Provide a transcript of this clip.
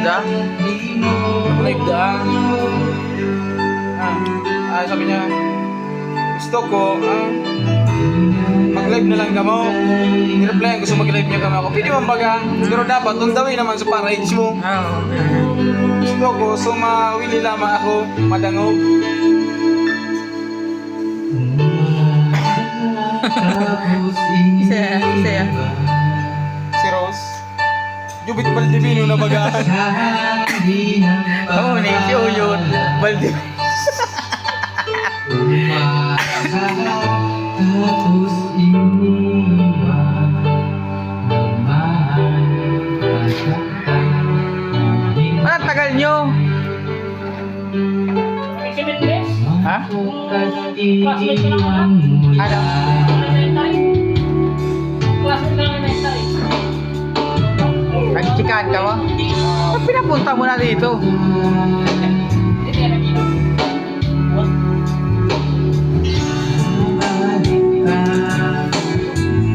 da? Live da. Sabi niya, gusto ko, mag-live na lang ka mo. Ni-reply gusto mag-live niya kami ako. Pwede man baga, pero dapat, on the way naman sa para-age mo. Gusto ko, so mawili lamang ako, madangog. Isa. Si Rose. Jubit Baldivino na baga. Oo, ni si Uyot. Baldi. Ang tagal nyo. Ha? Ano? Nagchikan ka ba? Ba't pinapunta mo na dito?